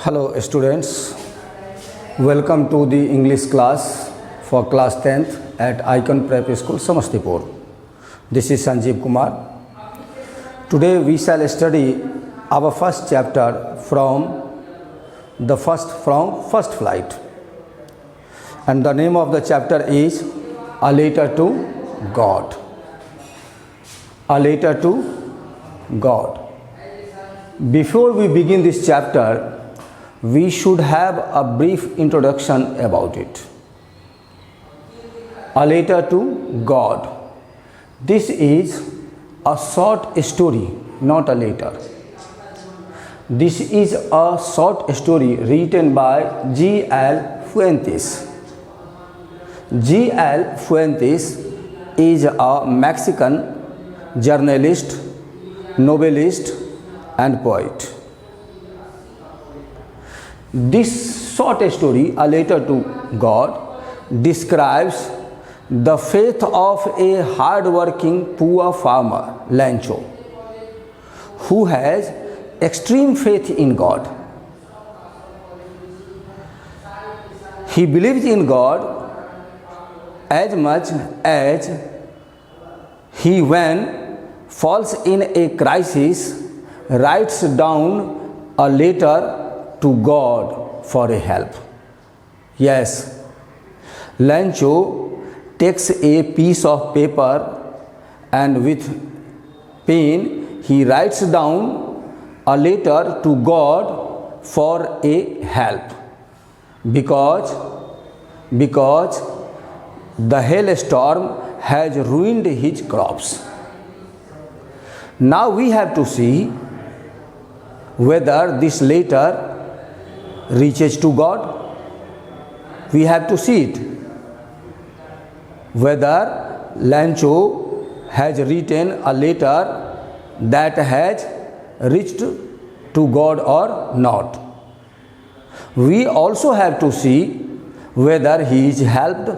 Hello students, welcome to the English class for class 10th at Icon Prep School, Samastipur. This is Sanjeev Kumar. Today we shall study our first chapter from first flight. And the name of the chapter is A Letter to God. A Letter to God. Before we begin this chapter, we should have a brief introduction about it. A Letter to God. This is a short story, not a letter. This is a short story written by G.L. Fuentes. G.L. Fuentes is a Mexican journalist, novelist, and poet. This short story, A Letter to God, describes the faith of a hard-working poor farmer, Lancho, who has extreme faith in God. He believes in God as much as he, when falls in a crisis, writes down a letter to God for a help. Yes, Lancho takes a piece of paper and with pen he writes down a letter to God for a help because the hailstorm has ruined his crops. Now we have to see whether this letter reaches to God. We have to see it. Whether Lancho has written a letter that has reached to God or not. We also have to see whether he is helped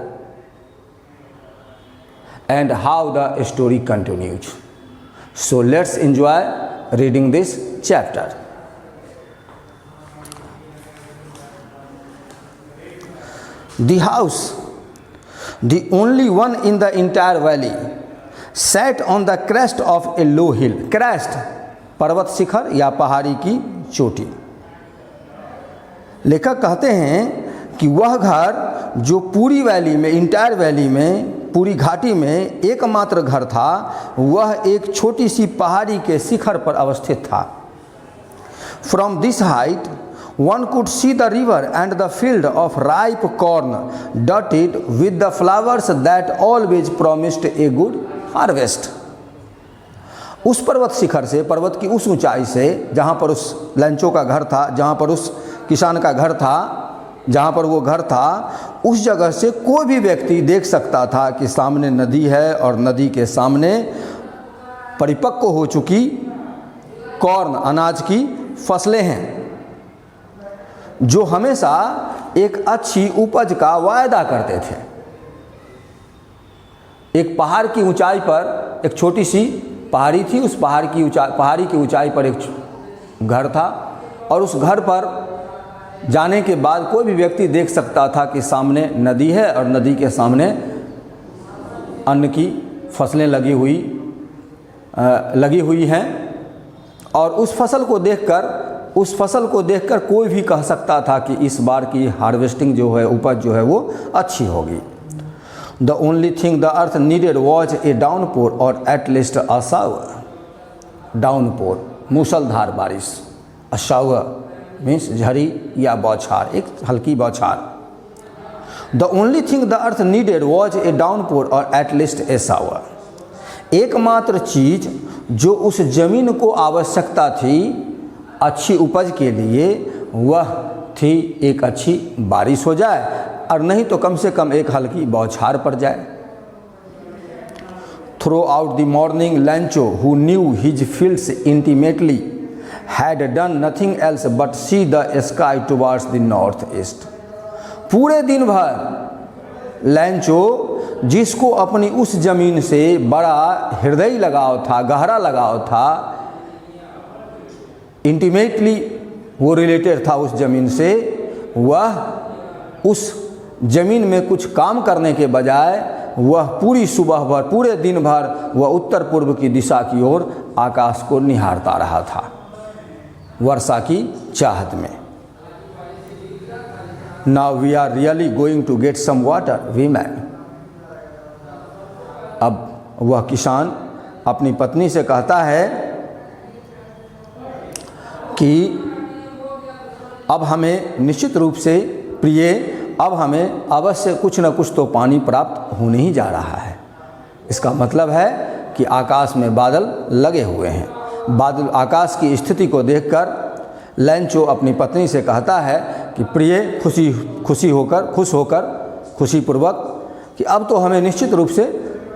and how the story continues. So let's enjoy reading this chapter. The house, the only one in the entire valley, sat on the crest of a low hill. Crest, पर्वत शिखर या पहाड़ी की चोटी. लेखक कहते हैं कि वह घर जो पूरी वैली में, इंटायर वैली में, पूरी घाटी में एकमात्र घर था, वह एक छोटी सी पहाड़ी के शिखर पर अवस्थित था. From this height, one could see the river and the field of ripe corn dotted with the flowers that always promised a good harvest. उस पर्वत शिखर से, पर्वत की उस ऊंचाई से, जहाँ पर उस लंचो का घर था, जहाँ पर उस किसान का घर था, जहाँ पर वो घर था, उस जगह से कोई भी व्यक्ति देख सकता था कि सामने नदी है और नदी के सामने परिपक्व हो चुकी कॉर्न, अनाज की फसलें हैं जो हमेशा एक अच्छी उपज का वायदा करते थे. एक पहाड़ की ऊंचाई पर एक छोटी सी पहाड़ी थी, उस पहाड़ी की ऊंचाई पर एक घर था और उस घर पर जाने के बाद कोई भी व्यक्ति देख सकता था कि सामने नदी है और नदी के सामने अन्न की फसलें लगी हुई हैं और उस फसल को देखकर कोई भी कह सकता था कि इस बार की हार्वेस्टिंग जो है, उपज जो है वो अच्छी होगी. The only thing the earth needed was a downpour और at least a shower. Downpour, मूसलधार बारिश. अ शावर मीन्स झड़ी या बौछार, एक हल्की बौछार. The only thing the earth needed was a downpour और एट लीस्ट ए शावर. एकमात्र चीज जो उस जमीन को आवश्यकता थी अच्छी उपज के लिए, वह थी एक अच्छी बारिश हो जाए और नहीं तो कम से कम एक हल्की बौछार पड़ जाए. Through out the morning लैंचो, who knew his fields intimately, had done nothing else but see the sky towards the north east. पूरे दिन भर लैंचो, जिसको अपनी उस जमीन से बड़ा हृदय लगाव था, गहरा लगाव था, इंटीमेटली वो रिलेटेड था उस ज़मीन से, वह उस ज़मीन में कुछ काम करने के बजाय वह पूरी सुबह भर, पूरे दिन भर वह उत्तर पूर्व की दिशा की ओर आकाश को निहारता रहा था वर्षा की चाहत में। Now we are really going to get some water woman. अब वह किसान अपनी पत्नी से कहता है कि अब हमें निश्चित रूप से प्रिय, अब हमें अवश्य कुछ न कुछ तो पानी प्राप्त होने ही जा रहा है। इसका मतलब है कि आकाश में बादल लगे हुए हैं। बादल, आकाश की स्थिति को देखकर लैंचो अपनी पत्नी से कहता है कि प्रिय, खुश होकर खुशीपूर्वक कि अब तो हमें निश्चित रूप से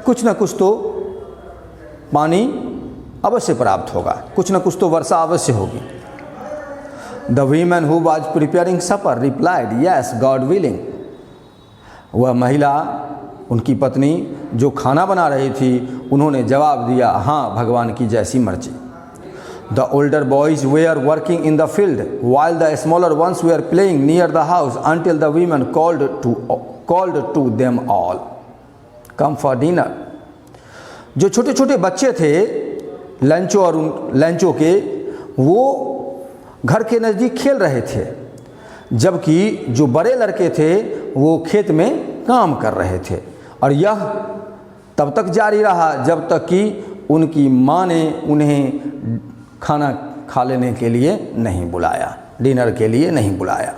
कुछ न कुछ तो पानी अवश्य प्राप्त होगा, कुछ न कुछ तो वर्षा अवश्य होगी। The woman who was preparing supper replied, "Yes, God willing." वह महिला, उनकी पत्नी जो खाना बना रही थी, उन्होंने जवाब दिया, हाँ, भगवान की जैसी मर्जी। The older boys were working in the field while the smaller ones were playing near the house until the women called to them all, "Come for dinner." जो छोटे छोटे बच्चे थे लैंचो के, वो घर के नज़दीक खेल रहे थे, जबकि जो बड़े लड़के थे वो खेत में काम कर रहे थे। और यह तब तक जारी रहा जब तक कि उनकी माँ ने उन्हें खाना खा लेने के लिए नहीं बुलाया, डिनर के लिए नहीं बुलाया।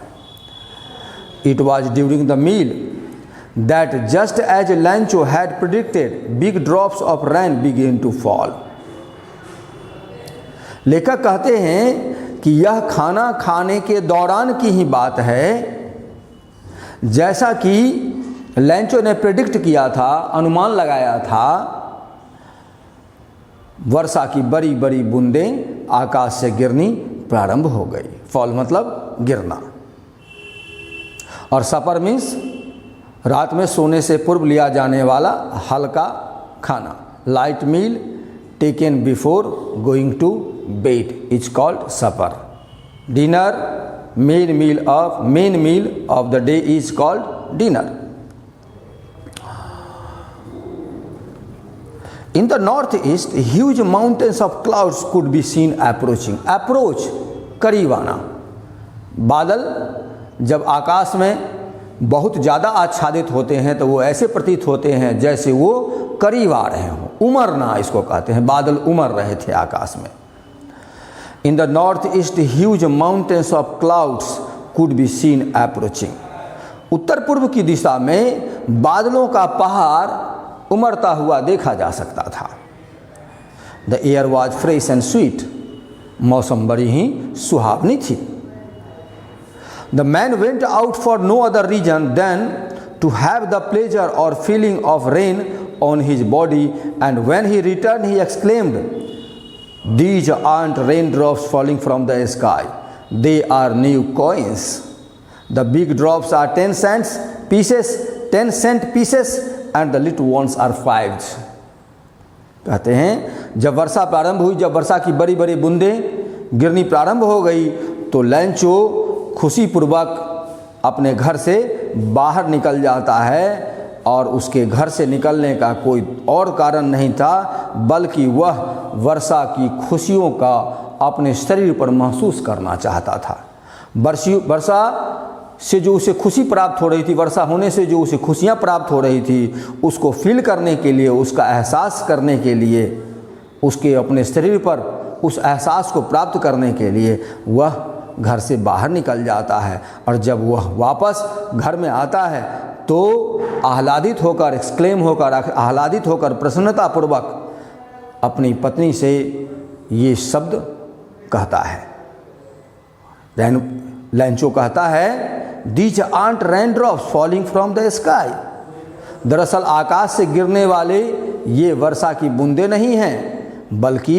It was during the meal that just as Lancho had predicted, big drops of rain began to fall. लेखक कहते हैं कि यह खाना खाने के दौरान की ही बात है। जैसा कि लैंचो ने प्रेडिक्ट किया था, अनुमान लगाया था, वर्षा की बड़ी बड़ी बूंदें आकाश से गिरनी प्रारंभ हो गई। फॉल मतलब गिरना, और सपर मीन्स रात में सोने से पूर्व लिया जाने वाला हल्का खाना। Light meal taken before going to bed is called supper. Dinner, main meal of the day is called dinner. In the northeast, huge mountains of clouds could be seen approaching. Approach, करीब आना। बादल जब आकाश में बहुत ज़्यादा आच्छादित होते हैं तो वो ऐसे प्रतीत होते हैं जैसे वो करीब आ रहे हों। उमरना इसको कहते हैं, बादल उमर रहे थे आकाश में। In the northeast, huge mountains of clouds could be seen approaching. उत्तर पूर्व की दिशा में बादलों का पहाड़ उमड़ता हुआ देखा जा सकता था। The air was fresh and sweet. मौसम बड़ी ही सुहावनी थी। The man went out for no other reason than to have the pleasure or feeling of rain on his body, and when he returned, he exclaimed, "These aren't raindrops falling from the sky. They are new coins. The big drops are 10 cent pieces, and the little ones are 5." कहते हैं जब वर्षा प्रारंभ हुई, जब वर्षा की बड़ी बड़ी बूंदें गिरनी प्रारंभ हो गई, तो लैंचो खुशीपूर्वक अपने घर से बाहर निकल जाता है। और उसके घर से निकलने का कोई और कारण नहीं था, बल्कि वह वर्षा की खुशियों का अपने शरीर पर महसूस करना चाहता था। वर्षा से जो उसे खुशी प्राप्त हो रही थी, वर्षा होने से जो उसे खुशियाँ प्राप्त हो रही थी, उसको फील करने के लिए, उसका एहसास करने के लिए, उसके अपने शरीर पर उस एहसास को प्राप्त करने के लिए वह घर से बाहर निकल जाता है। और जब वह वापस घर में आता है तो आह्लादित होकर, एक्सक्लेम होकर, आह्लादित होकर, प्रसन्नतापूर्वक अपनी पत्नी से ये शब्द कहता है। लैंचो कहता है, "These aren't raindrops falling from the sky." दरअसल आकाश से गिरने वाले ये वर्षा की बूंदें नहीं हैं, बल्कि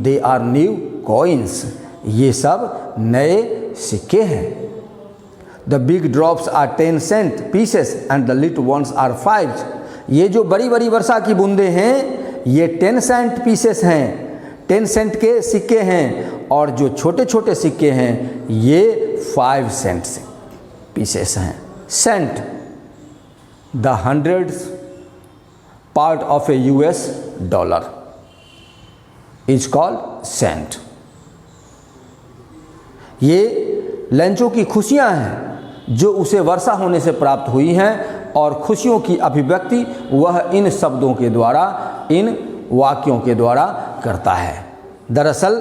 they are new coins. ये सब नए सिक्के हैं। The big drops are 10 cent pieces and the little ones are 5. ये जो बड़ी बड़ी वर्षा की बूंदें हैं ये 10 सेंट पीसेस हैं। 10 सेंट के सिक्के हैं और जो छोटे छोटे सिक्के हैं ये 5 सेंट से पीसेस हैं। Cent, the 100th part of a US dollar is called cent. ये लेंचो की खुशियां हैं जो उसे वर्षा होने से प्राप्त हुई हैं, और खुशियों की अभिव्यक्ति वह इन शब्दों के द्वारा, इन वाक्यों के द्वारा करता है। दरअसल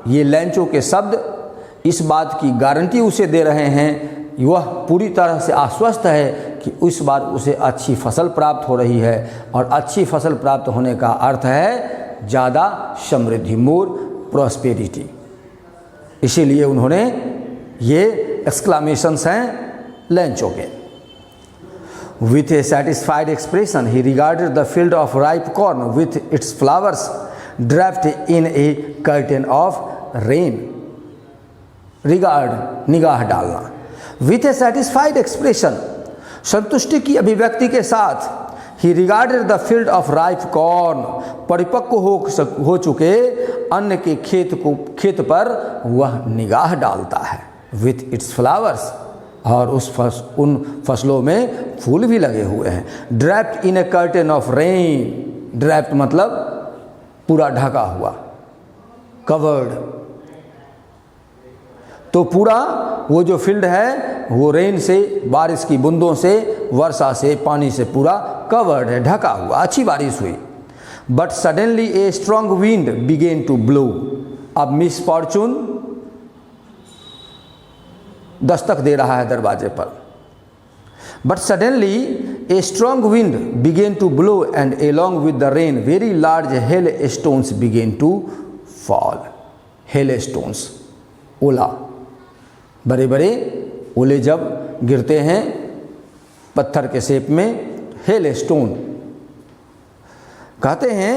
ये लेंचो के शब्द इस बात की गारंटी उसे दे रहे हैं, वह पूरी तरह से आश्वस्त है कि इस बार उसे अच्छी फसल प्राप्त हो रही है, और अच्छी फसल प्राप्त होने का अर्थ है ज़्यादा समृद्धि, मोर प्रॉस्पेरिटी। इसीलिए उन्होंने ये एक्सक्लामेशंस हैं लेंचो के। With a satisfied expression, he regarded the field of ripe corn with its flowers draped in a curtain of rain. Regard, निगाह डालना। With a satisfied expression, संतुष्टि की अभिव्यक्ति के साथ, he regarded the field of ripe corn, परिपक्व हो चुके अन्न के खेत पर वह निगाह डालता है। With its flowers, और उन फसलों में फूल भी लगे हुए हैं। Draped in A curtain of rain, draped मतलब पूरा ढका हुआ, कवर्ड। तो पूरा वो जो फील्ड है वो रेन से, बारिश की बूंदों से, वर्षा से, पानी से पूरा कवर्ड है, ढका हुआ, अच्छी बारिश हुई। But suddenly a strong wind began to blow, अब मिस फॉर्चून दस्तक दे रहा है दरवाजे पर। But suddenly a strong wind began to blow and along with the rain very large hail stones began to fall. hail stones, ओला, बड़े बड़े ओले जब गिरते हैं पत्थर के शेप में, हेल स्टोन कहते हैं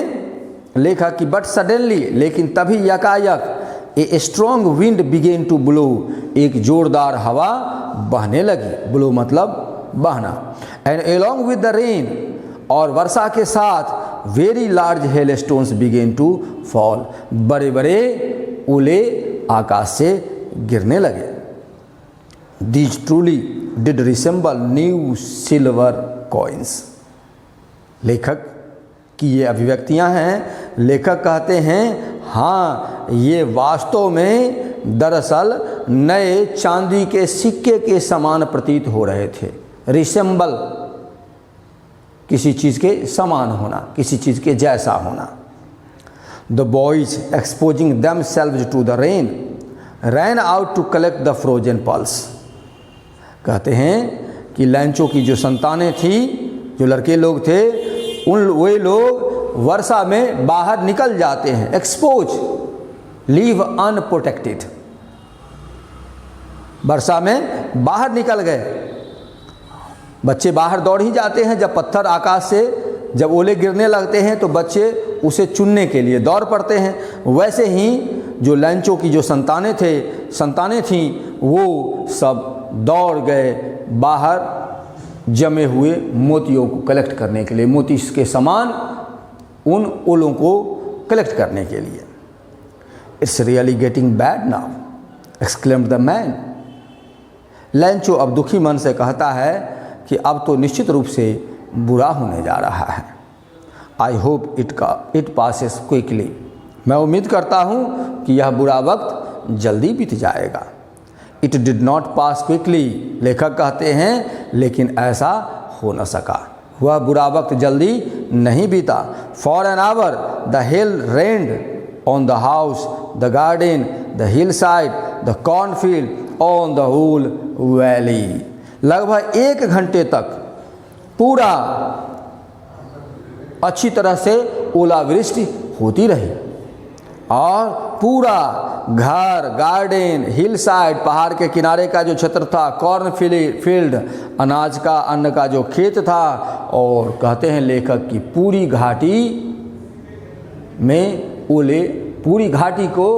लेखक कि बट सडनली, लेकिन तभी यकायक, a strong wind began to blow, एक जोरदार हवा बहने लगी। ब्लो मतलब बहना। And along with the rain, और वर्षा के साथ very large hail stones began to fall, बड़े बड़े ओले आकाश से गिरने लगे। These truly did resemble new silver coins. लेखक की ये अभिव्यक्तियां हैं। लेखक कहते हैं हाँ, ये वास्तव में दरअसल नए चांदी के सिक्के के समान प्रतीत हो रहे थे। रिसेंबल, किसी चीज़ के समान होना, किसी चीज़ के जैसा होना। The boys exposing themselves to the rain ran out to collect the frozen pearls. कहते हैं कि लेंचो की जो संतानें थी, जो लड़के लोग थे, वे लोग वर्षा में बाहर निकल जाते हैं। एक्सपोज, लीव अनप्रोटेक्टेड, वर्षा में बाहर निकल गए। बच्चे बाहर दौड़ ही जाते हैं जब पत्थर आकाश से, जब ओले गिरने लगते हैं तो बच्चे उसे चुनने के लिए दौड़ पड़ते हैं। वैसे ही जो लेंचो की जो संतानें थीं वो सब दौड़ गए बाहर जमे हुए मोतियों को कलेक्ट करने के लिए, मोती के समान उन ओलों को कलेक्ट करने के लिए। It's really getting bad now, exclaimed the man. Lencho अब दुखी मन से कहता है कि अब तो निश्चित रूप से बुरा होने जा रहा है। I hope it passes quickly, मैं उम्मीद करता हूँ कि यह बुरा वक्त जल्दी बीत जाएगा। It did not pass quickly, लेखक कहते हैं लेकिन ऐसा हो न सका, वह बुरा वक्त जल्दी नहीं बीता। For an hour the hail rained on the house, the garden, the hillside, the cornfield, on the whole valley. लगभग 1 घंटे तक पूरा अच्छी तरह से ओलावृष्टि होती रही, और पूरा घर, गार्डन, हिल साइड, पहाड़ के किनारे का जो क्षेत्र था, कॉर्न फील्ड, अनाज का, अन्न का जो खेत था, और कहते हैं लेखक की पूरी घाटी में ओले, पूरी घाटी को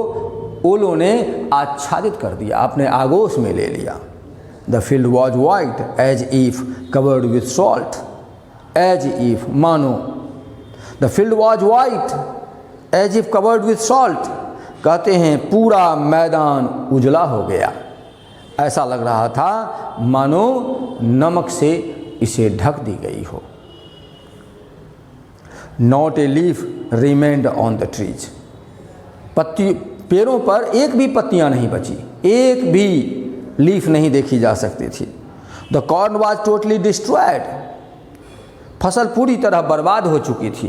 ओलों ने आच्छादित कर दिया, अपने आगोश में ले लिया। The field was white as if covered with salt, as if मानो, the field was white as if covered with salt, कहते हैं पूरा मैदान उजला हो गया, ऐसा लग रहा था मानो नमक से इसे ढक दी गई हो। Not a leaf remained on the trees, पत्ती पेड़ों पर एक भी पत्तियां नहीं बची, एक भी लीफ नहीं देखी जा सकती थी। The corn was totally destroyed, फसल पूरी तरह बर्बाद हो चुकी थी,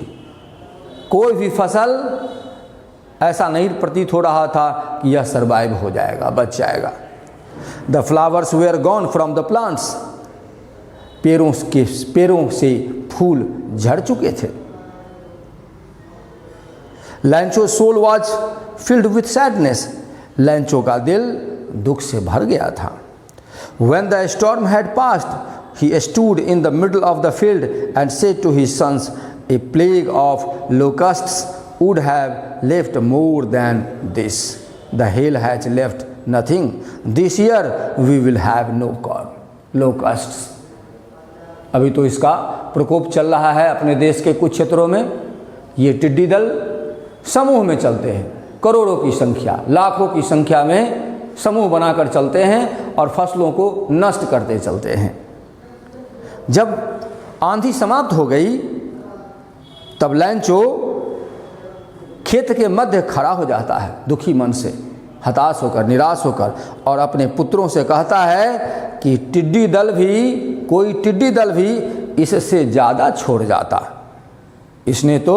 कोई भी फसल ऐसा नहीं प्रतीत हो रहा था कि यह सर्वाइव हो जाएगा, बच जाएगा। The flowers were gone from the plants, पेड़ों से फूल झड़ चुके थे। Lencho soul was filled with sadness, Lencho का दिल दुख से भर गया था। When the storm had passed, he stood in the middle of the field and said to his sons, a plague of locusts would have left more than this. The hail has left nothing. This year we will have no corn. Locusts. अभी तो इसका प्रकोप चल रहा है अपने देश के कुछ क्षेत्रों में। ये टिड्डी दल समूह में चलते हैं, करोड़ों की संख्या, लाखों की संख्या में समूह बनाकर चलते हैं और फसलों को नष्ट करते चलते हैं। जब आंधी समाप्त हो गई तब लैंचो खेत के मध्य खड़ा हो जाता है, दुखी मन से, हताश होकर, निराश होकर, और अपने पुत्रों से कहता है कि टिड्डी दल भी, कोई टिड्डी दल भी इससे ज़्यादा छोड़ जाता, इसने तो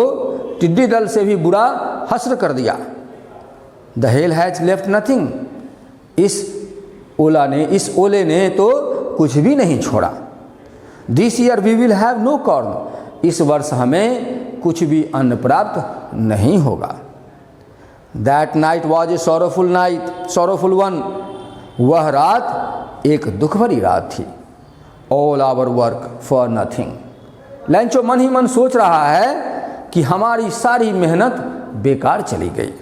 टिड्डी दल से भी बुरा हश्र कर दिया। The hail has left nothing, इस ओले ने तो कुछ भी नहीं छोड़ा। This year we will have no corn, इस वर्ष हमें कुछ भी अन्न प्राप्त नहीं होगा। That night was a sorrowful night, sorrowful one, वह रात एक दुख भरी रात थी। All our work for nothing, Lencho मन ही मन सोच रहा है कि हमारी सारी मेहनत बेकार चली गई।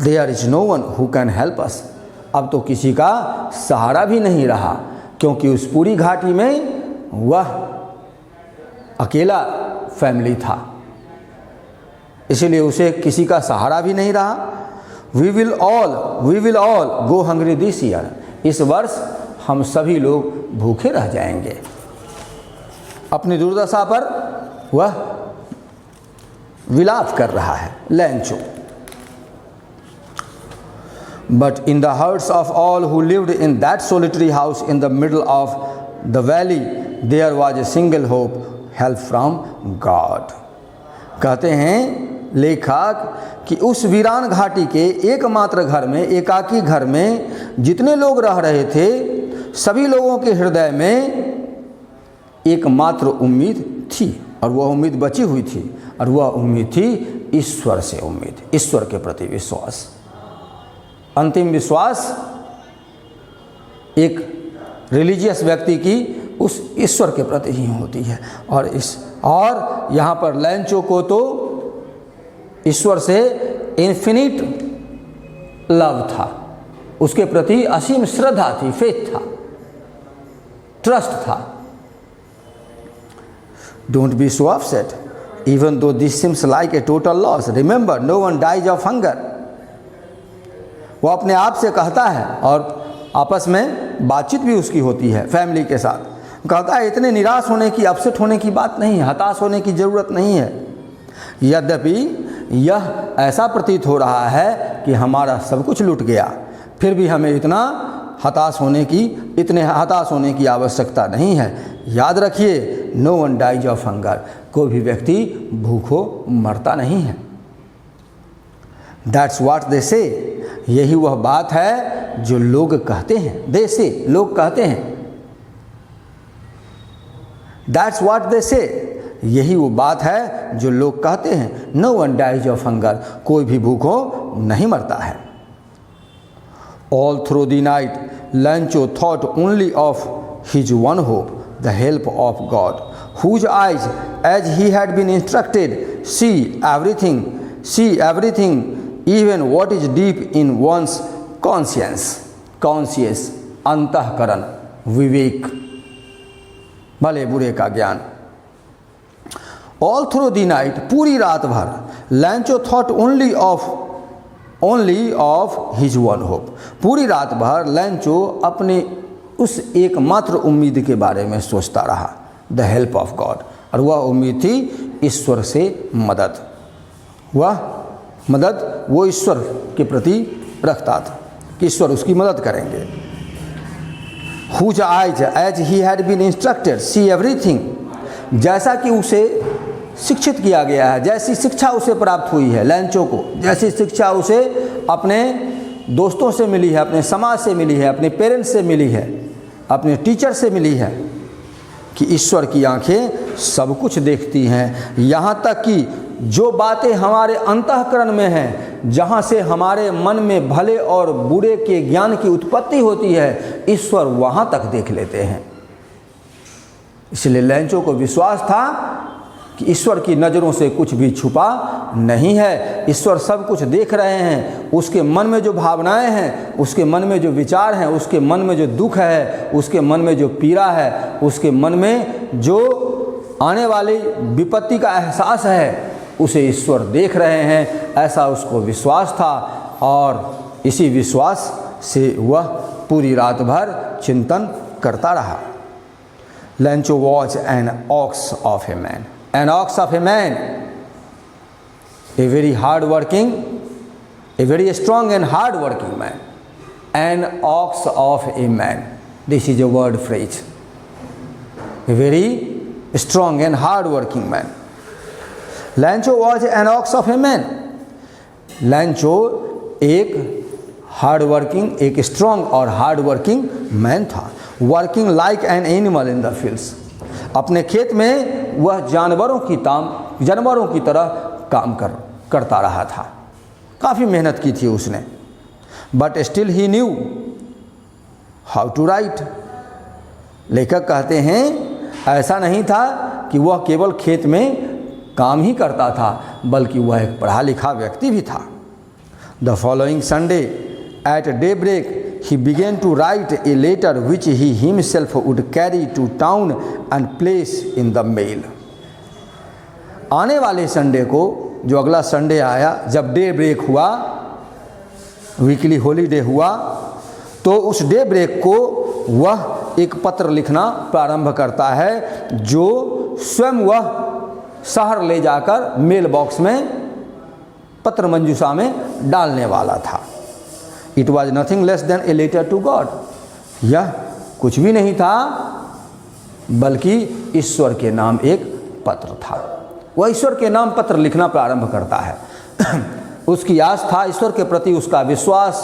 There is no one who can help us, अब तो किसी का सहारा भी नहीं रहा, क्योंकि उस पूरी घाटी में वह अकेला फैमिली था, इसीलिए उसे किसी का सहारा भी नहीं रहा। We will all go hungry this year, इस वर्ष हम सभी लोग भूखे रह जाएंगे। अपनी दुर्दशा पर वह विलाप कर रहा है लैंचो। But in the hearts of all who lived in that solitary house in the middle of the valley, there was a single hope, help from God. कहते हैं लेखक कि उस वीरान घाटी के एकमात्र घर में, एकाकी घर में जितने लोग रह रहे थे, सभी लोगों के हृदय में एकमात्र उम्मीद थी, और वह उम्मीद बची हुई थी, और वह उम्मीद थी ईश्वर से उम्मीद, ईश्वर के प्रति विश्वास। अंतिम विश्वास एक रिलीजियस व्यक्ति की उस ईश्वर के प्रति ही होती है, और यहाँ पर लैंचो को तो ईश्वर से इन्फिनिट लव था, उसके प्रति असीम श्रद्धा थी, फेथ था, ट्रस्ट था। Don't be so upset even though this seems like a total loss, remember no one dies of hunger. वो अपने आप से कहता है, और आपस में बातचीत भी उसकी होती है फैमिली के साथ। कहता है इतने निराश होने की, अपसेट होने की बात नहीं है, हताश होने की ज़रूरत नहीं है। यद्यपि यह ऐसा प्रतीत हो रहा है कि हमारा सब कुछ लुट गया, फिर भी हमें इतने हताश होने की आवश्यकता नहीं है। याद रखिए, no one dies of hunger, कोई भी व्यक्ति भूखों मरता नहीं है। दैट्स व्हाट दे से, यही वह बात है जो लोग कहते हैं। दे से, लोग कहते हैं। दैट्स व्हाट दे से, यही वो बात है जो लोग कहते हैं। No one dies of hunger, कोई भी भूखों नहीं मरता है। All through the night Lencho thought only of his one hope, the help of God, whose eyes, as he had been instructed, see everything, even what is deep in one's conscience, अंतःकरण, विवेक, भले बुरे का ज्ञान। All through the night, पूरी रात भर, लैंचो thought only of his one hope, पूरी रात भर लैंचो अपने उस एकमात्र उम्मीद के बारे में सोचता रहा, द हेल्प ऑफ गॉड, और वह उम्मीद थी ईश्वर से मदद। वह मदद वो ईश्वर के प्रति रखता था कि ईश्वर उसकी मदद करेंगे। Whose eyes, as he had been instructed, see everything, जैसा कि उसे शिक्षित किया गया है, जैसी शिक्षा उसे प्राप्त हुई है, लैंचो को जैसी शिक्षा उसे अपने दोस्तों से मिली है, अपने समाज से मिली है, अपने पेरेंट्स से मिली है, अपने टीचर से मिली है, कि ईश्वर की आंखें सब कुछ देखती हैं, यहाँ तक कि जो बातें हमारे अंतःकरण में हैं, जहाँ से हमारे मन में भले और बुरे के ज्ञान की उत्पत्ति होती है, ईश्वर वहाँ तक देख लेते हैं। इसलिए लैंचो को विश्वास था कि ईश्वर की नज़रों से कुछ भी छुपा नहीं है, ईश्वर सब कुछ देख रहे हैं। उसके मन में जो भावनाएं हैं, उसके मन में जो विचार हैं, उसके मन में जो दुख है, उसके मन में जो पीड़ा है, उसके मन में जो आने वाली विपत्ति का एहसास है, उसे ईश्वर देख रहे हैं, ऐसा उसको विश्वास था। और इसी विश्वास से वह पूरी रात भर चिंतन करता रहा। लैंचो was an ox of a man, an ox of a man, a very hard working, a very strong and hard working man, an ox of a man, this is a word phrase, a very strong and hard working man. लैंचो was an ox of a man, लैंचो एक hard working, एक strong और hard working man था। Working like an animal in the fields, अपने खेत में वह जानवरों की तरह काम करता रहा था। काफ़ी मेहनत की थी उसने। But still he knew how to write, लेखक कहते हैं ऐसा नहीं था कि वह केवल खेत में काम ही करता था, बल्कि वह एक पढ़ा लिखा व्यक्ति भी था। The following Sunday at daybreak he began to write a letter which he himself would carry to town and place in the mail. आने वाले संडे को, जो अगला संडे आया, जब डे ब्रेक हुआ, वीकली हॉलीडे हुआ, तो उस डे ब्रेक को वह एक पत्र लिखना प्रारंभ करता है, जो स्वयं वह शहर ले जाकर मेल बॉक्स में, पत्र मंजूषा में डालने वाला था। It was nothing less than a letter to God. यह कुछ भी नहीं था बल्कि ईश्वर के नाम एक पत्र था। वह ईश्वर के नाम पत्र लिखना प्रारंभ करता है। उसकी आस्था, ईश्वर के प्रति उसका विश्वास,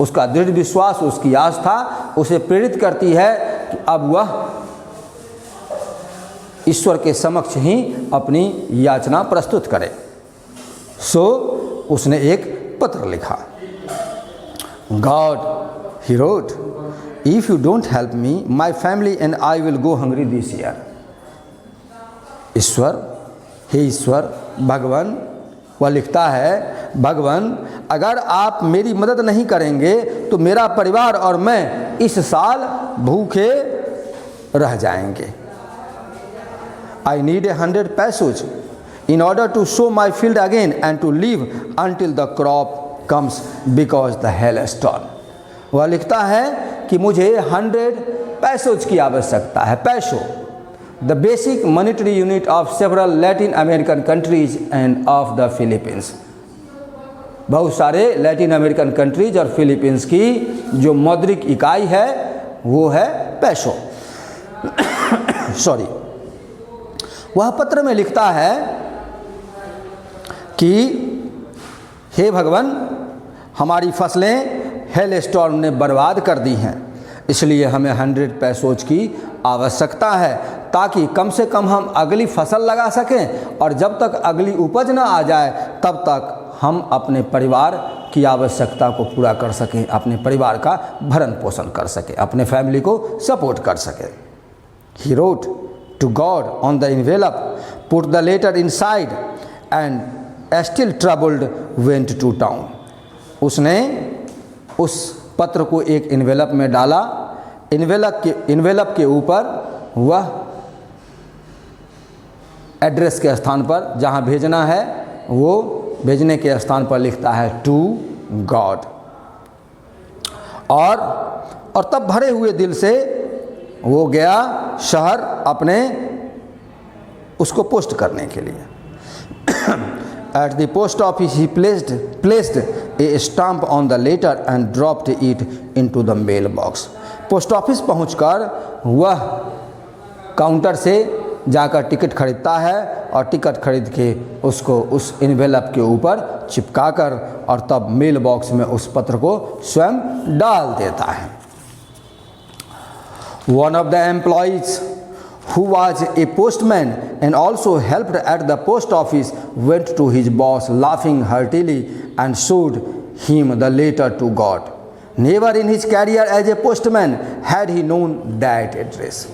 उसका दृढ़ विश्वास, उसकी आस्था उसे प्रेरित करती है कि अब वह ईश्वर के समक्ष ही अपनी याचना प्रस्तुत करे। सो उसने एक पत्र लिखा। God, he wrote, if you don't help me, my family and I will go hungry this year. ईश्वर, हे ईश्वर, भगवान, वह लिखता है, भगवान अगर आप मेरी मदद नहीं करेंगे तो मेरा परिवार और मैं इस साल भूखे रह जाएंगे। I need 100 pesos in order to sow my field again and to live until the crop comes because the hailstorm. वह लिखता है कि मुझे 100 पैसोज की आवश्यकता है। पैसो, the basic monetary unit of several Latin American countries and of the Philippines. बहुत सारे लैटिन अमेरिकन कंट्रीज और फिलीपींस की जो मौद्रिक इकाई है वो है पैसो। सॉरी। वह पत्र में लिखता है कि हे भगवान, हमारी फसलें हेल स्टॉर्म ने बर्बाद कर दी हैं, इसलिए हमें 100 पैसोज की आवश्यकता है ताकि कम से कम हम अगली फसल लगा सकें और जब तक अगली उपज ना आ जाए तब तक हम अपने परिवार की आवश्यकता को पूरा कर सकें, अपने परिवार का भरण पोषण कर सकें, अपने फैमिली को सपोर्ट कर सकें। He wrote to God on the envelope, put the letter inside and still troubled went to town. उसने उस पत्र को एक इन्वेलप में डाला। इन्वेलप के ऊपर वह एड्रेस के स्थान पर जहाँ भेजना है वो भेजने के स्थान पर लिखता है टू गॉड। और तब भरे हुए दिल से वो गया शहर अपने उसको पोस्ट करने के लिए। At the post office he placed a stamp on the letter and dropped it into the mail box। Post office पहुंचकर वह काउंटर से जाकर टिकट खरीदता है और टिकट खरीद के उसको उस इन्वेलप के ऊपर चिपकाकर और तब मेल बॉक्स में उस पत्र को स्वयं डाल देता है। One of the employees who was a postman and also helped at the post office went to his boss laughing heartily and showed him the letter to God। Never in his career as a postman had he known that address।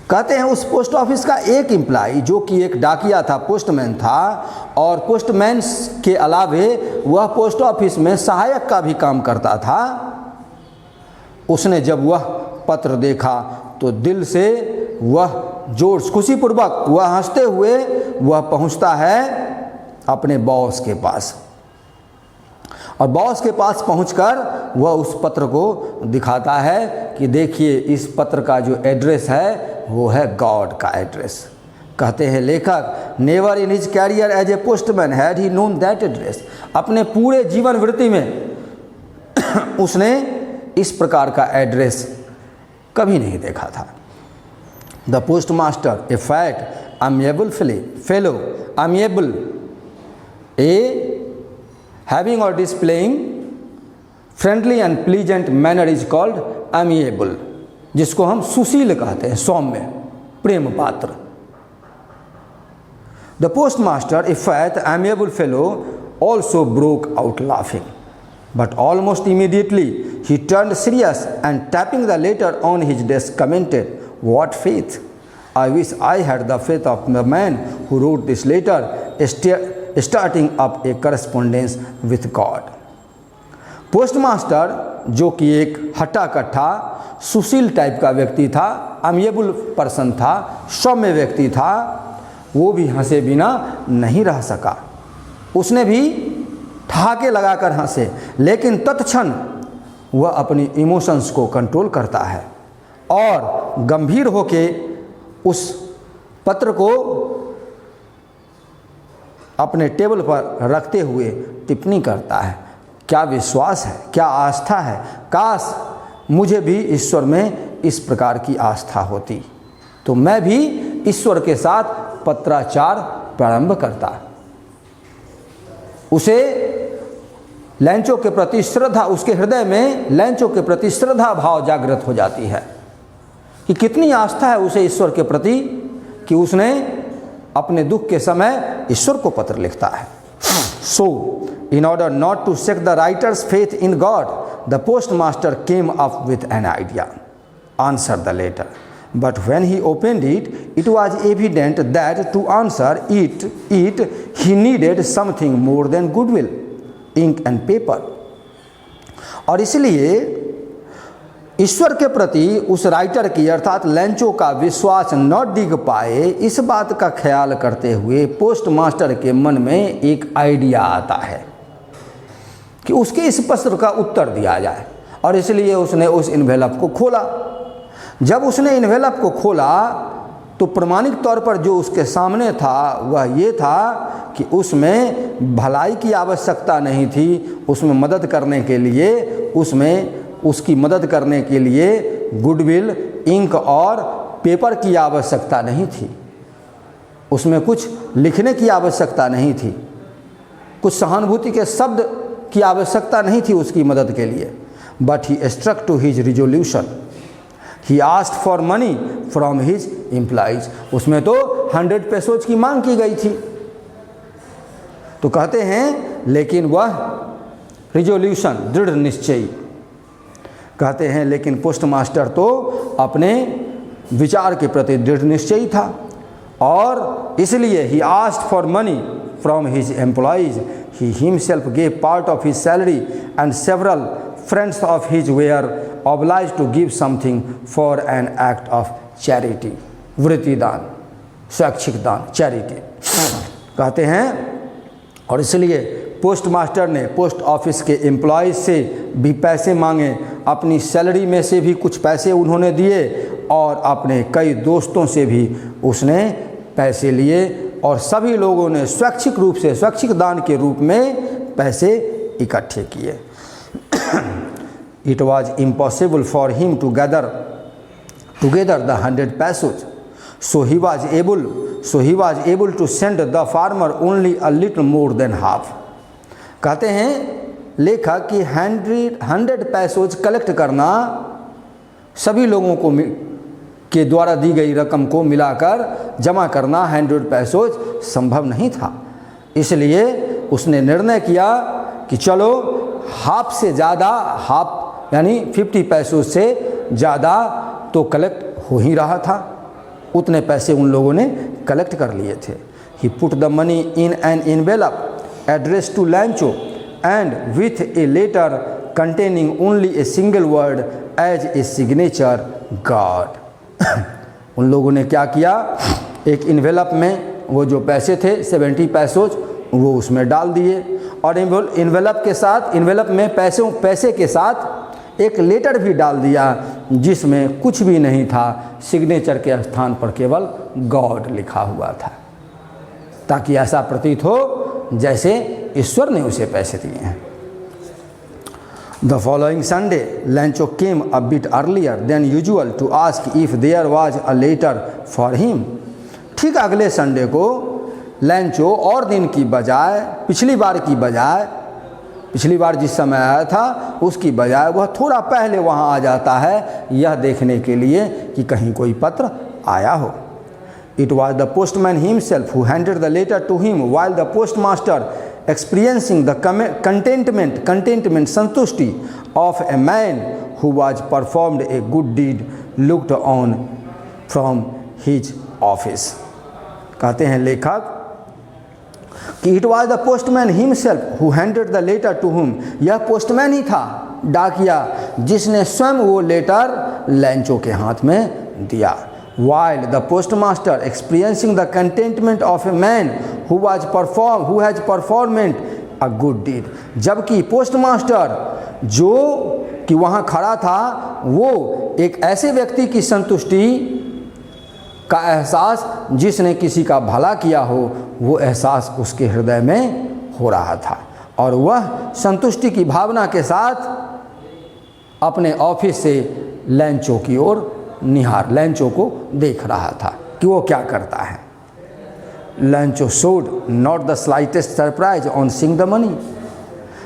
कहते हैं उस post office का एक employee जो कि एक डाकिया था, पोस्टमैन था, और पोस्टमैन के अलावे वह पोस्ट ऑफिस में सहायक का भी काम करता था। उसने जब वह पत्र देखा तो दिल से वह जोर खुशीपूर्वक वह हंसते हुए वह पहुंचता है अपने बॉस के पास, और बॉस के पास पहुंचकर वह उस पत्र को दिखाता है कि देखिए इस पत्र का जो एड्रेस है वो है गॉड का एड्रेस। कहते हैं लेखक, never in his career as a postman had he known that address. अपने पूरे जीवन वृत्ति में उसने इस प्रकार का एड्रेस कभी नहीं देखा था। The post master a fat amiable fellow amiable a having or displaying friendly and pleasant manner is called amiable, जिसको हम सुशील कहते हैं, सौम्य, प्रेम पात्र। The postmaster, a fat, amiable fellow, also broke out laughing, but almost immediately he turned serious and tapping the letter on his desk commented, "What faith! I wish I had the faith of the man who wrote this letter, starting up a correspondence with God." Postmaster जो कि एक हट्टा कट्ठा सुशील type का व्यक्ति था, अमिएबल person था, सौम्य व्यक्ति था, वो भी हंसे बिना नहीं रह सका। उसने भी ठहाके लगाकर हंसे, लेकिन तत्क्षण वह अपनी इमोशंस को कंट्रोल करता है और गंभीर होके उस पत्र को अपने टेबल पर रखते हुए टिप्पणी करता है। क्या विश्वास है, क्या आस्था है, काश मुझे भी ईश्वर में इस प्रकार की आस्था होती तो मैं भी ईश्वर के साथ पत्राचार प्रारंभ करता। उसे लैंचो के प्रति श्रद्धा, उसके हृदय में लैंचो के प्रति श्रद्धा भाव जागृत हो जाती है कि कितनी आस्था है उसे ईश्वर के प्रति कि उसने अपने दुख के समय ईश्वर को पत्र लिखता है। So in order not to shake the writer's faith in God the post master came up with an idea, answer the letter, but when he opened it, it was evident that to answer it he needed something more than goodwill, ink and paper. और इसलिए ईश्वर के प्रति उस writer की अर्थात लैंचो का विश्वास न डिग पाए, इस बात का ख्याल करते हुए पोस्ट मास्टर के मन में एक आइडिया आता है कि उसके इस पत्र का उत्तर दिया जाए, और इसलिए उसने उस इन्वेलप को खोला। जब उसने इन्वेलप को खोला तो प्रमाणिक तौर पर जो उसके सामने था वह ये था कि उसमें भलाई की आवश्यकता नहीं थी, उसमें मदद करने के लिए, उसकी मदद करने के लिए गुडविल, इंक और पेपर की आवश्यकता नहीं थी, उसमें कुछ लिखने की आवश्यकता नहीं थी, कुछ सहानुभूति के शब्द की आवश्यकता नहीं थी उसकी मदद के लिए। But he struck to his resolution, he asked for money from his employees. उसमें तो 100 पैसोज की मांग की गई थी। तो कहते हैं लेकिन वह रिजोल्यूशन, दृढ़ निश्चय, कहते हैं लेकिन पोस्ट मास्टर तो अपने विचार के प्रति दृढ़ निश्चयी था, और इसलिए he asked for money from his employees, he himself gave part of his salary and several friends of his were obliged to give something for an act of charity, वृत्तिदान। स्वैच्छिक दान, चैरिटी कहते हैं। और इसलिए पोस्ट मास्टर ने post office के employees से भी पैसे मांगे, अपनी सैलरी में से भी कुछ पैसे उन्होंने दिए और अपने कई दोस्तों से भी उसने पैसे लिए और सभी लोगों ने स्वैच्छिक रूप से, स्वैच्छिक दान के रूप में पैसे इकट्ठे किए। It was impossible for him to gather together the 100 pesos, so he was able to send the farmer only a little more than half। कहते हैं लेखक कि 100 पैसोज कलेक्ट करना, सभी लोगों को के द्वारा दी गई रकम को मिलाकर जमा करना 100 पैसोज संभव नहीं था। इसलिए उसने निर्णय किया कि चलो हाफ से ज़्यादा, हाफ यानी 50 पैसों से ज़्यादा तो कलेक्ट हो ही रहा था, उतने पैसे उन लोगों ने कलेक्ट कर लिए थे। He put the money in an envelope address to Lencho and with a letter containing only a single word as a signature God. उन लोगों ने क्या किया, एक इन्वेलप में वो जो पैसे थे 70 पैसोज वो उसमें डाल दिए और इन्वेलप के साथ, इन्वेलप में पैसे के साथ एक लेटर भी डाल दिया जिसमें कुछ भी नहीं था, सिग्नेचर के स्थान पर केवल गॉड लिखा हुआ था, ताकि ऐसा प्रतीत हो जैसे ईश्वर ने उसे पैसे दिए हैं। The following Sunday, Lancho came a bit earlier than usual to ask if there was a letter for him। ठीक अगले संडे को लैंचो और दिन की बजाय, पिछली बार जिस समय आया था उसकी बजाय वह थोड़ा पहले वहां आ जाता है, यह देखने के लिए कि कहीं कोई पत्र आया हो। It was the postman himself who handed the letter to him, while the postmaster, experiencing the contentment संतुष्टि of a man who was performed a good deed, looked on from his office। कहते हैं लेखक कि it was the postman himself who handed the letter to whom, यह postman ही था, डाकिया, जिसने स्वयं वो लेटर लैंचो के हाथ में दिया। While the postmaster experiencing the contentment of a man who has performed a good deed, जबकि पोस्टमास्टर जो कि वहाँ खड़ा था वो एक ऐसे व्यक्ति की संतुष्टि का एहसास, जिसने किसी का भला किया हो, वो एहसास उसके हृदय में हो रहा था और वह संतुष्टि की भावना के साथ अपने ऑफिस से लैंचो की ओर लैंचो को देख रहा था कि वो क्या करता है। लैंचो showed not the slightest surprise on seeing the money,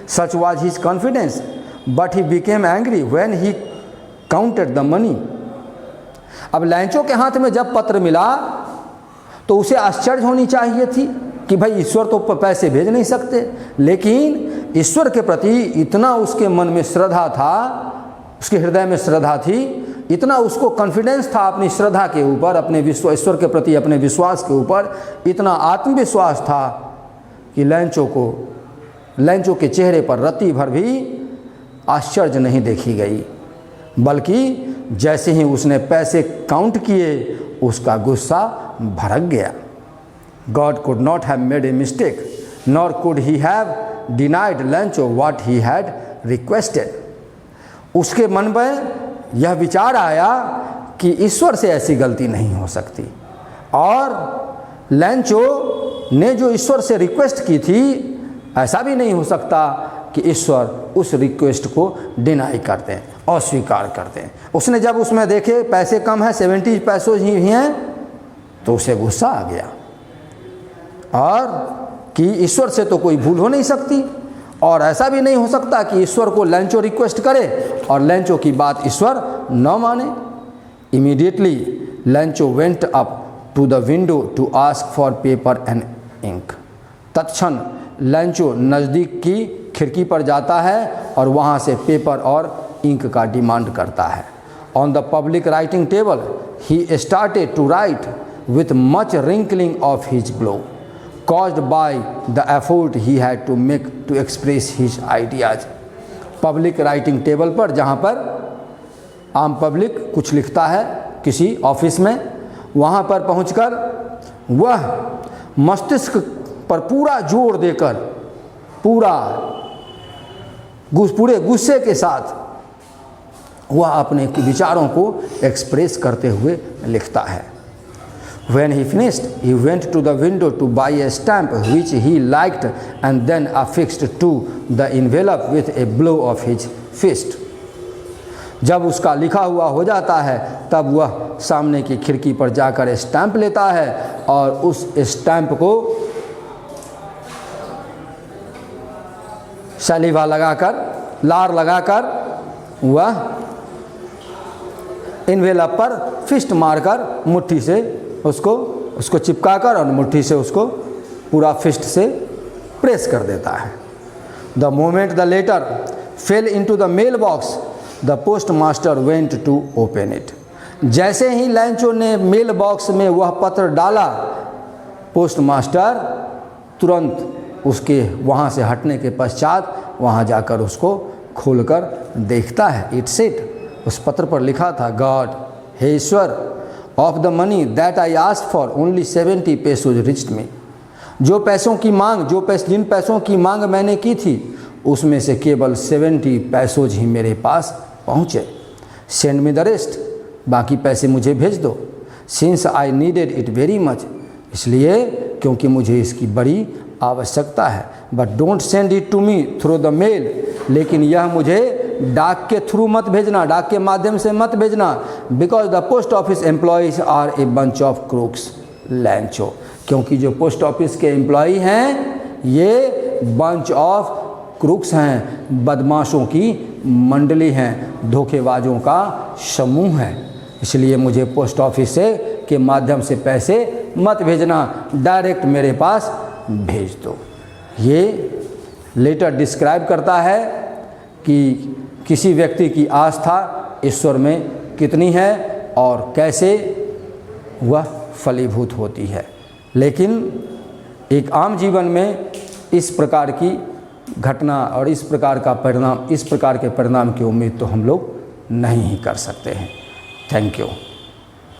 such was his confidence, but he became angry when he counted the money। अब लैंचो के हाथ में जब पत्र मिला तो उसे आश्चर्य होनी चाहिए थी कि भाई ईश्वर तो पैसे भेज नहीं सकते, लेकिन ईश्वर के प्रति इतना उसके मन में श्रद्धा था, उसके हृदय में श्रद्धा थी, इतना उसको कॉन्फिडेंस था अपनी श्रद्धा के ऊपर, अपने ईश्वर के प्रति अपने विश्वास के ऊपर इतना आत्मविश्वास था कि लैंचो के चेहरे पर रत्ती भर भी आश्चर्य नहीं देखी गई, बल्कि जैसे ही उसने पैसे काउंट किए उसका गुस्सा भड़क गया। God could not have made a mistake, nor could he have denied Lancho what he had requested। उसके मन में यह विचार आया कि ईश्वर से ऐसी गलती नहीं हो सकती, और लैंचो ने जो ईश्वर से रिक्वेस्ट की थी, ऐसा भी नहीं हो सकता कि ईश्वर उस रिक्वेस्ट को डिनाई कर दें, अस्वीकार कर दें। उसने जब उसमें देखे पैसे कम हैं, 70 पैसों ही हैं, तो उसे गुस्सा आ गया और कि ईश्वर से तो कोई भूल हो नहीं सकती, और ऐसा भी नहीं हो सकता कि ईश्वर को लैंचो रिक्वेस्ट करे और लैंचो की बात ईश्वर न माने। Immediately Lencho went up to the window to ask for paper and ink. तत्क्षण लैंचो नज़दीक की खिड़की पर जाता है और वहाँ से पेपर और इंक का डिमांड करता है। On the public writing table he started to write with much wrinkling of his brow, caused by the effort he had to make to express his ideas। Public writing table पर, जहाँ पर आम public कुछ लिखता है किसी office में, वहाँ पर पहुँचकर वह मस्तिष्क पर पूरा जोर देकर पूरे गुस्से के साथ वह अपने विचारों को एक्सप्रेस करते हुए लिखता है। When he finished, he went to the window to buy a stamp which he liked and then affixed to the envelope with a blow of his fist. जब उसका लिखा हुआ हो जाता है तब वह सामने की खिड़की पर जाकर स्टैंप लेता है और उस स्टैंप को सलीवा लगाकर, लार लगाकर वह इन्वेलप पर फिस्ट मारकर मुट्ठी से उसको चिपकाकर और मुट्ठी से उसको पूरा फिस्ट से प्रेस कर देता है। The moment the letter fell into the mailbox the post master went to open it. जैसे ही लैंचो ने मेल बॉक्स में वह पत्र डाला, पोस्ट मास्टर तुरंत उसके वहाँ से हटने के पश्चात वहाँ जाकर उसको खोलकर देखता है। इट सेड, उस पत्र पर लिखा था, गॉड, हे ईश्वर, of the money that I asked for only 70 pesos reached me. जिन पैसों की मांग मैंने की थी उसमें से केवल 70 पैसोज ही मेरे पास पहुँचे। सेंड मी द रेस्ट, बाकी पैसे मुझे भेज दो। Since I needed it very much, इसलिए क्योंकि मुझे इसकी बड़ी आवश्यकता है। But don't send it to me through the mail, लेकिन यह मुझे डाक के थ्रू मत भेजना, डाक के माध्यम से मत भेजना। Because the post office employees are a bunch of crooks Lencho, क्योंकि जो पोस्ट ऑफिस के एम्प्लॉई हैं ये बंच ऑफ क्रूक्स हैं, बदमाशों की मंडली हैं, धोखेबाजों का समूह है। इसलिए मुझे पोस्ट ऑफिस से के माध्यम से पैसे मत भेजना, डायरेक्ट मेरे पास भेज दो। ये लेटर डिस्क्राइब करता है कि किसी व्यक्ति की आस्था ईश्वर में कितनी है और कैसे वह फलीभूत होती है। लेकिन एक आम जीवन में इस प्रकार की घटना और इस प्रकार के परिणाम की उम्मीद तो हम लोग नहीं ही कर सकते हैं। Thank you.